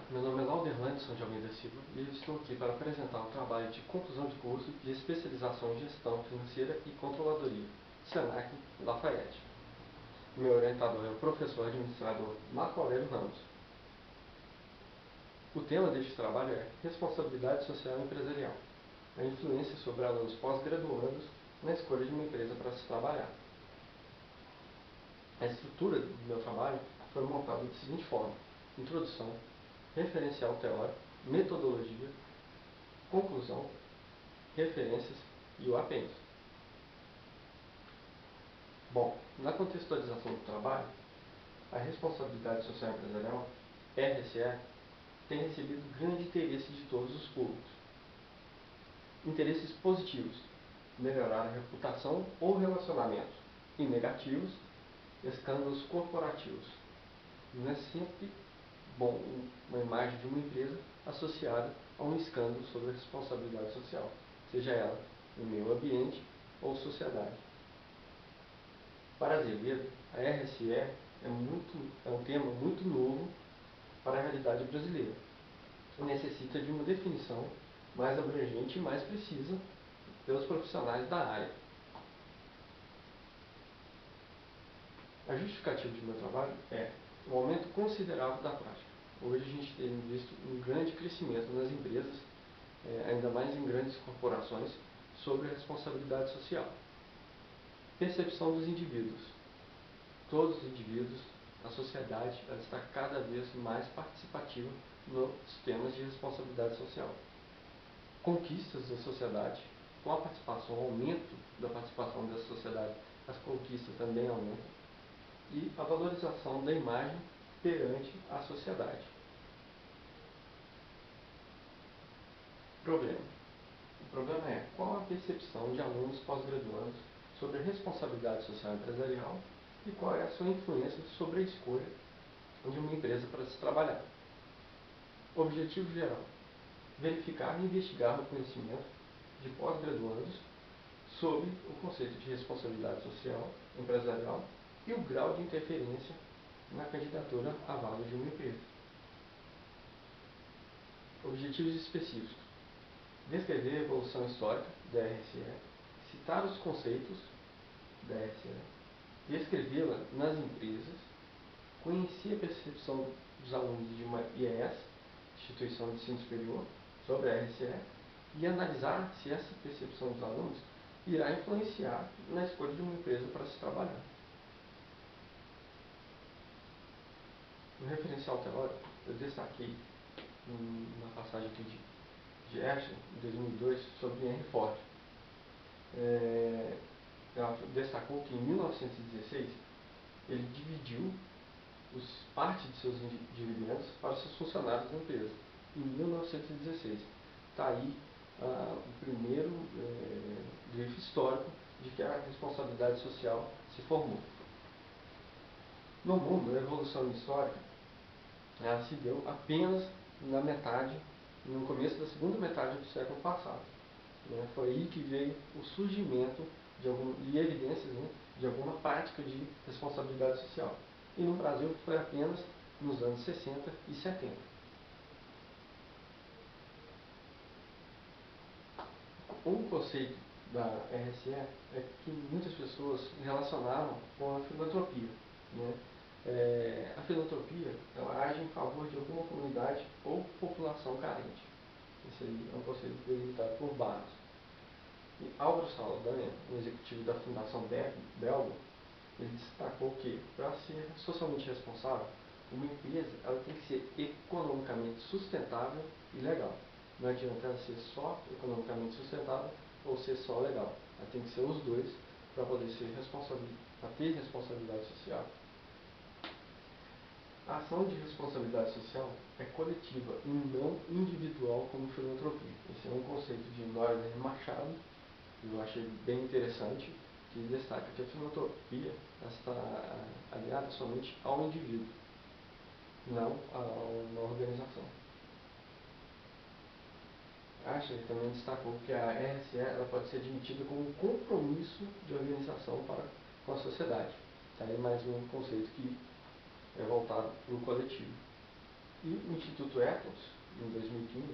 meu nome é Lauderlandson de Almeida Silva e eu estou aqui para apresentar um trabalho de conclusão de curso de especialização em gestão financeira e controladoria, Senac Lafayette. Meu orientador é o professor administrador Marco Aurélio Ramos. O tema deste trabalho é Responsabilidade Social Empresarial, a influência sobre alunos pós-graduandos na escolha de uma empresa para se trabalhar. A estrutura do meu trabalho foi montada da seguinte forma: introdução, referencial teórico, metodologia, conclusão, referências e o apêndice. Bom, na contextualização do trabalho, a responsabilidade social empresarial, RSE, tem recebido grande interesse de todos os públicos. Interesses positivos: melhorar a reputação ou relacionamento, e negativos: escândalos corporativos. Não é sempre bom uma imagem de uma empresa associada a um escândalo sobre a responsabilidade social, seja ela no meio ambiente ou sociedade. Para Azevedo, a RSE é um tema muito novo para a realidade brasileira e necessita de uma definição mais abrangente e mais precisa pelos profissionais da área. A justificativa do meu trabalho é um aumento considerável da prática. Hoje a gente tem visto um grande crescimento nas empresas, ainda mais em grandes corporações, sobre a responsabilidade social. Percepção dos indivíduos. Todos os indivíduos, a sociedade, ela está cada vez mais participativa nos temas de responsabilidade social. Conquistas da sociedade, com a participação, o aumento da participação da sociedade, as conquistas também aumentam. E a valorização da imagem perante a sociedade. Problema. O problema é qual a percepção de alunos pós-graduandos sobre a responsabilidade social empresarial e qual é a sua influência sobre a escolha de uma empresa para se trabalhar. Objetivo geral: verificar e investigar o conhecimento de pós-graduandos sobre o conceito de responsabilidade social empresarial e o grau de interferência na candidatura à vaga de uma empresa. Objetivos específicos: descrever a evolução histórica da RSE, citar os conceitos da RSE, descrevê-la nas empresas, conhecer a percepção dos alunos de uma IES, Instituição de Ensino Superior, sobre a RSE e analisar se essa percepção dos alunos irá influenciar na escolha de uma empresa para se trabalhar. No referencial teórico, eu destaquei uma passagem aqui de Escher, em 2002, sobre Henry Ford. Ela destacou que em 1916 ele dividiu parte de seus dividendos para os seus funcionários da empresa. Em 1916. Está aí o primeiro grifo histórico de que a responsabilidade social se formou. No mundo, a evolução histórica ela se deu apenas no começo da segunda metade do século passado. Foi aí que veio o surgimento e evidências de alguma prática de responsabilidade social. E no Brasil foi apenas nos anos 60 e 70. Um conceito da RSE é que muitas pessoas relacionaram com a filantropia. A filantropia ela age em favor de alguma comunidade ou população carente. Esse aí é um conceito delimitado por Barros. E Álvaro Saldanha, um executivo da Fundação Belga, ele destacou que, para ser socialmente responsável, uma empresa ela tem que ser economicamente sustentável e legal. Não adianta ela ser só economicamente sustentável ou ser só legal. Ela tem que ser os dois para poder ter responsabilidade social. A ação de responsabilidade social é coletiva e não individual como filantropia. Esse é um conceito de Norbert Machado, que eu achei bem interessante, que destaca que a filantropia está aliada somente ao indivíduo, não a uma organização. Ashley também destacou que a RSE ela pode ser admitida como um compromisso de organização com a sociedade. Tá aí mais um conceito que é voltado para o coletivo. E o Instituto Ethos, em 2015,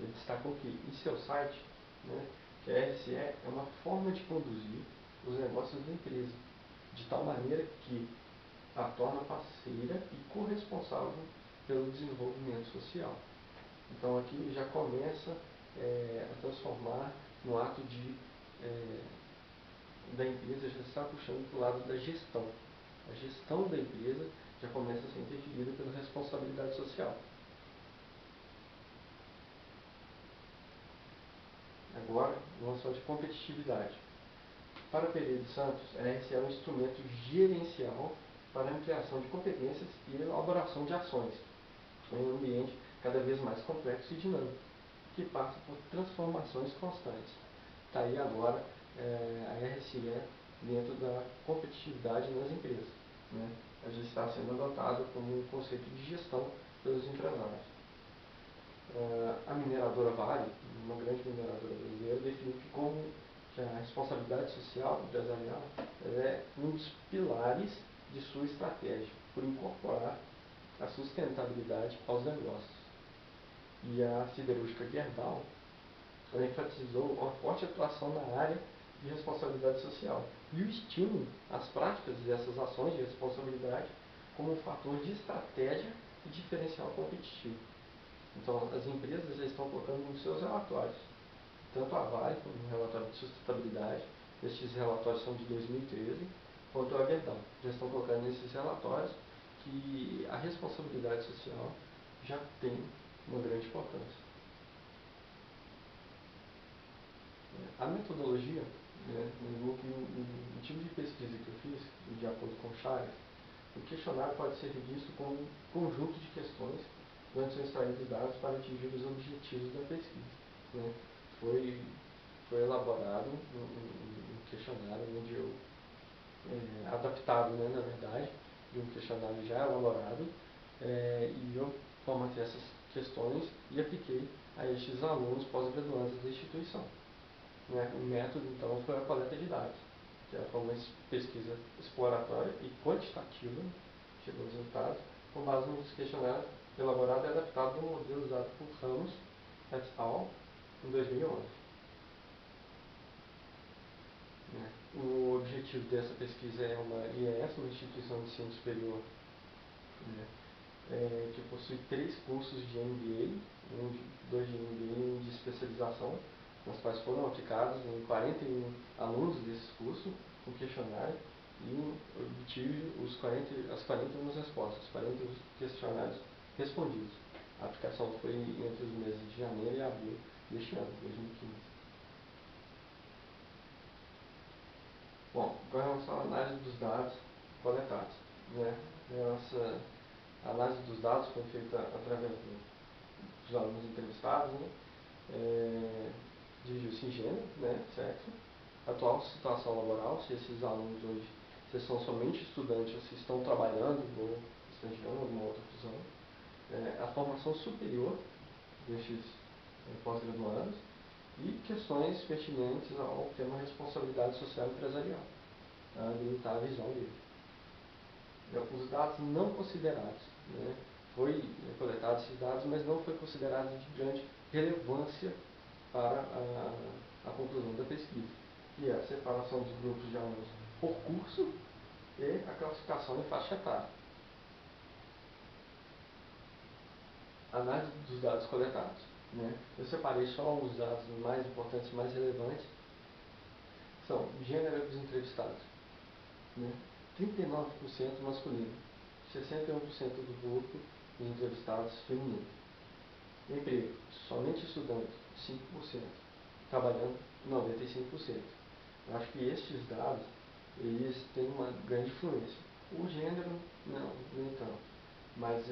ele destacou que em seu site, né, que a RSE é uma forma de conduzir os negócios da empresa, de tal maneira que a torna parceira e corresponsável pelo desenvolvimento social. Então aqui já começa a transformar no ato da empresa, já está puxando para o lado da gestão. A gestão da empresa já começa a ser interferida pela responsabilidade social. Agora, vamos falar de competitividade. Para Pereira de Santos, a RSE é um instrumento gerencial para a ampliação de competências e elaboração de ações em um ambiente cada vez mais complexo e dinâmico, que passa por transformações constantes. Está aí agora a RSE dentro da competitividade nas empresas, né? Ela já está sendo adotada como um conceito de gestão pelos empresários. A mineradora Vale, uma grande mineradora brasileira, definiu que a responsabilidade social empresarial é um dos pilares de sua estratégia, por incorporar a sustentabilidade aos negócios. E a siderúrgica Gerdau enfatizou uma forte atuação na área de responsabilidade social e o estímulo às práticas dessas ações de responsabilidade como um fator de estratégia e diferencial competitivo. Então, as empresas já estão colocando nos seus relatórios, tanto a Vale, como no relatório de sustentabilidade, estes relatórios são de 2013, quanto a Gerdau. Já estão colocando nesses relatórios que a responsabilidade social já tem uma grande importância. A metodologia, né, no tipo de pesquisa que eu fiz, de acordo com Chagas, o questionário pode ser revisto como um conjunto de questões onde são extraídos dados para atingir os objetivos da pesquisa, né? Foi elaborado um questionário onde eu, adaptado, né, na verdade, de um questionário já elaborado, e eu formatei essas questões e apliquei a estes alunos pós-graduandos da instituição. Né? O método, então, foi a coleta de dados, que foi uma pesquisa exploratória e quantitativa, chegou aos resultados, com base nos questionários elaborado e adaptado do modelo usado por Ramos et al. Em 2011. O objetivo dessa pesquisa é uma IES, uma instituição de ensino superior, né, que possui 3 cursos de MBA, 2 de MBA e 1 de especialização, nas quais foram aplicados em 41 alunos desses cursos, um questionário, e obtive as 41 respostas, 41 questionários respondidos. A aplicação foi entre os meses de janeiro e abril deste ano, 2015. Bom, agora vamos à análise dos dados coletados, né? Essa análise dos dados foi feita através dos alunos entrevistados, né? Dividiu-se em gênero, né? Sexo, atual situação laboral, se esses alunos hoje se são somente estudantes ou se estão trabalhando ou estagiando alguma outra função, a formação superior destes pós-graduandos e questões pertinentes ao tema responsabilidade social empresarial, para limitar a visão dele. Os dados não considerados, né? Foi coletado esses dados, mas não foi considerado de grande relevância para a conclusão da pesquisa, que é a separação dos grupos de alunos por curso e a classificação em faixa etária. Análise dos dados coletados, né? Eu separei só os dados mais importantes, mais relevantes. São gênero dos entrevistados, né? 39% masculino, 61% do grupo de entrevistados feminino. Emprego, somente estudante, 5%, trabalhando, 95%. Eu acho que estes dados, eles têm uma grande influência. O gênero, não, nem tanto. Mas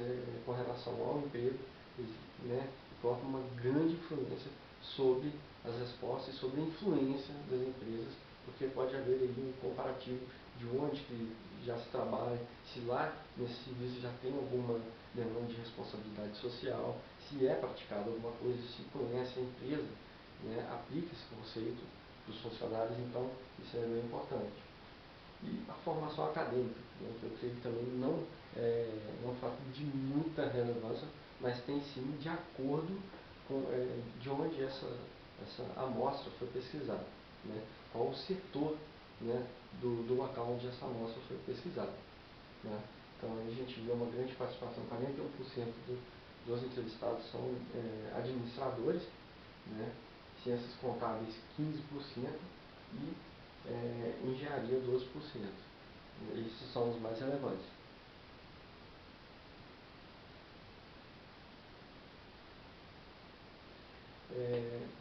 com relação ao emprego, eles, né, colocam uma grande influência sobre as respostas e sobre a influência das empresas, porque pode haver aí um comparativo de onde que já se trabalha, se lá nesse serviço já tem alguma demanda de responsabilidade social, se é praticado alguma coisa, se conhece a empresa, né, aplica esse conceito para os funcionários, então isso é bem importante. E a formação acadêmica, né, que eu creio que também não é um fato de muita relevância, mas tem sim de acordo com de onde essa amostra foi pesquisada, né? Qual o setor, né, do local onde essa amostra foi pesquisada, né? Então a gente vê uma grande participação, 41% dos entrevistados são administradores, né? Ciências contábeis 15% e engenharia 12%. Esses são os mais relevantes.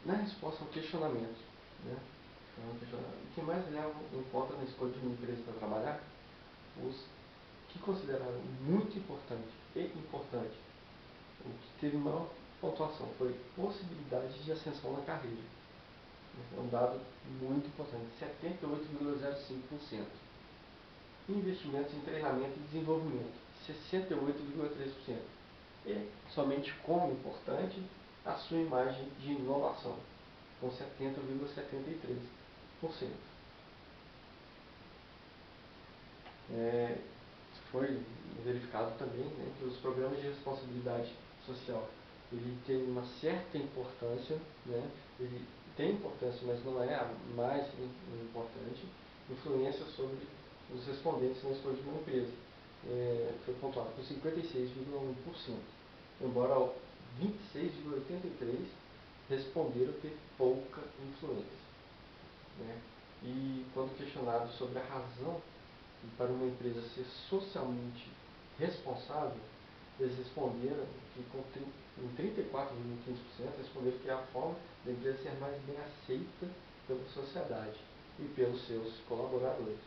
Na resposta ao questionamento, né? O que mais leva em conta na escolha de uma empresa para trabalhar? Os que consideraram muito importante o que teve maior pontuação foi possibilidade de ascensão na carreira. É um dado muito importante, 78,05%. Investimentos em treinamento e desenvolvimento, 68,3%. E, somente como importante, a sua imagem de inovação, com 70,73%. Foi verificado também, né, que os programas de responsabilidade social ele tem uma certa importância, né, ele tem importância, mas não é a mais importante, influência sobre os respondentes na escolha de uma empresa. Foi pontuado por 56,1%, embora 26,83% responderam ter pouca influência, né? E quando questionado sobre a razão para uma empresa ser socialmente responsável, eles responderam que em 34,15% responderam que é a forma da empresa ser mais bem aceita pela sociedade e pelos seus colaboradores.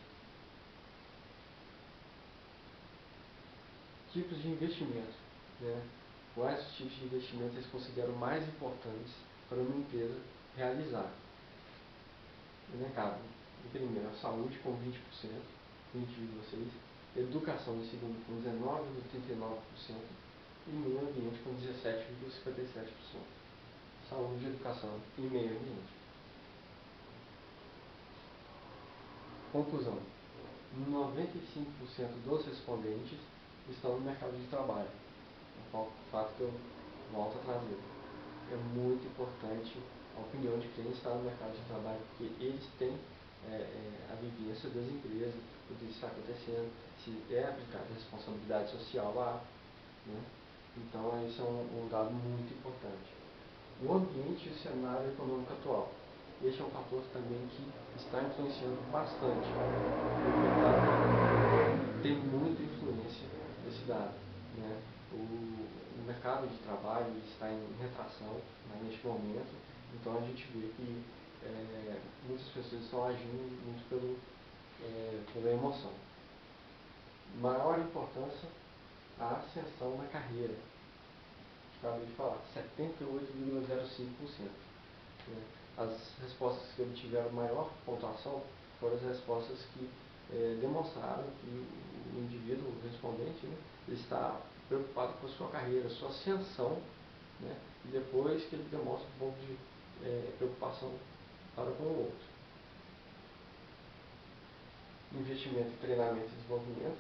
Tipos de investimento, né? Quais os tipos de investimentos eles consideram mais importantes para uma empresa realizar? Mercado, em primeiro, a saúde com 20%, 20,6%, educação em segundo com 19,39% e meio ambiente com 17,57%. Saúde, educação e meio ambiente. Conclusão: 95% dos respondentes estão no mercado de trabalho. É um fato que eu volto a trazer. É muito importante a opinião de quem está no mercado de trabalho, porque eles têm a vivência das empresas, o que está acontecendo, se é aplicada a responsabilidade social lá, né? Então, esse é um dado muito importante. O ambiente e o cenário econômico atual. Este é um fator também que está influenciando bastante. O mercado tem muita influência nesse dado, né? O mercado de trabalho está em retração, né, neste momento, então a gente vê que muitas pessoas estão agindo muito pela emoção. Maior importância, a ascensão na carreira. Acabei de falar, 78,05%. Né? As respostas que obtiveram maior pontuação foram as respostas que demonstraram que o indivíduo, o respondente, né, está preocupado com a sua carreira, sua ascensão, né, e depois que ele demonstra um pouco de preocupação para com o outro. Investimento em treinamento e desenvolvimento,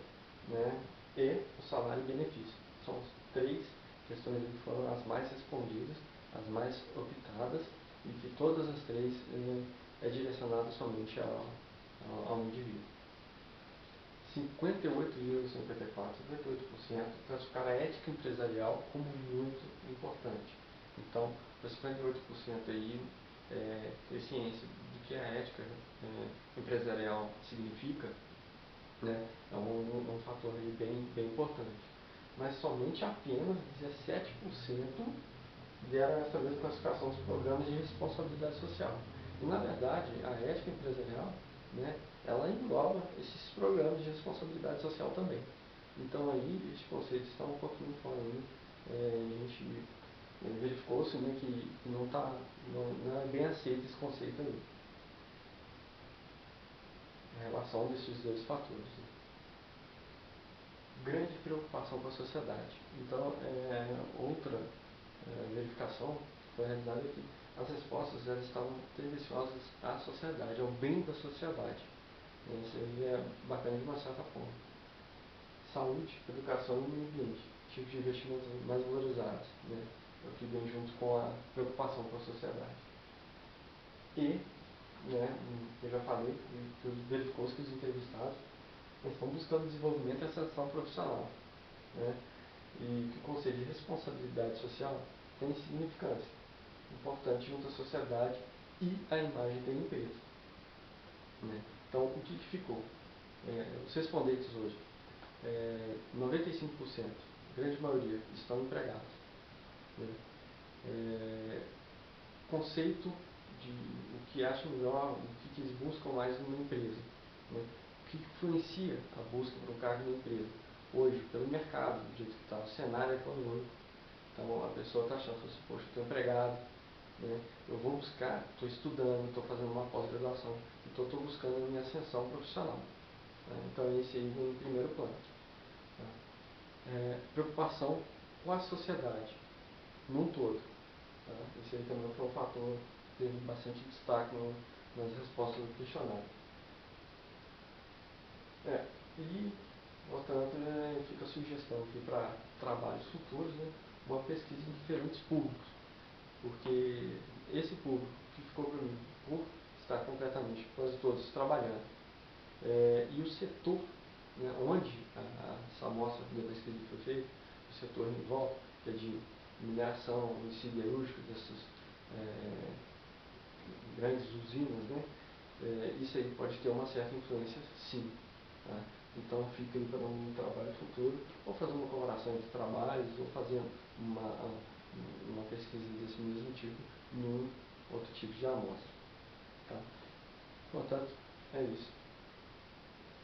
né, e o salário e benefício. São as três questões que foram as mais respondidas, as mais optadas, e que todas as três é direcionada somente ao indivíduo. 58,54% classificaram a ética empresarial como muito importante. Então, para 58% aí, ter ciência do que a ética empresarial significa, né, é um fator aí bem importante. Mas somente apenas 17% deram essa mesma classificação dos programas de responsabilidade social. E, na verdade, a ética empresarial, né, ela engloba esses programas de responsabilidade social também. Então, aí, esse conceito está um pouquinho fora aí. A gente verificou-se, né, que não é bem aceito esse conceito aí. A relação desses dois fatores. Né? Grande preocupação com a sociedade. Então, outra verificação foi realizada aqui. As respostas elas estavam tendenciosas à sociedade, ao bem da sociedade. Isso aí é bacana de uma certa forma. Saúde, educação e meio ambiente. tipos de investimentos mais valorizados, né? É o que vem junto com a preocupação com a sociedade. E, né, eu já falei, que verificou que os entrevistados estão buscando desenvolvimento e ascensão profissional, né? E que o conceito de responsabilidade social tem significância importante junto à sociedade e à imagem da empresa, né? Então, o que ficou? Os respondentes hoje, 95%, grande maioria, estão empregados, né? Conceito de o que acham melhor, o que eles buscam mais numa empresa, né? O que influencia a busca por um cargo na empresa? Hoje, pelo mercado, do jeito que está, o cenário econômico. Então, a pessoa está achando assim, poxa, estou empregado, né? Eu vou buscar, estou estudando, estou fazendo uma pós-graduação, então estou buscando a minha ascensão profissional. Tá? Então, esse aí vem em primeiro plano. Tá? Preocupação com a sociedade, num todo. Tá? Esse aí também foi um fator que teve bastante destaque nas respostas do questionário. E, portanto, fica a sugestão aqui para trabalhos futuros, né, uma pesquisa em diferentes públicos, porque esse público que ficou para mim por estar completamente, quase todos, trabalhando, e o setor, né, onde essa amostra da pesquisa foi feita, o setor em volta, que é de mineração e siderúrgica, dessas grandes usinas, né, isso aí pode ter uma certa influência, sim. Tá? Então fica aí para um trabalho futuro, ou fazer uma comparação entre trabalhos, ou fazer uma pesquisa desse mesmo tipo em um outro tipo de amostra. Tá? Portanto, é isso.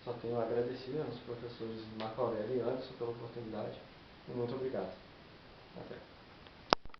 Só tenho a agradecer aos professores Marco Aurélio e Anderson pela oportunidade. E muito obrigado. Até.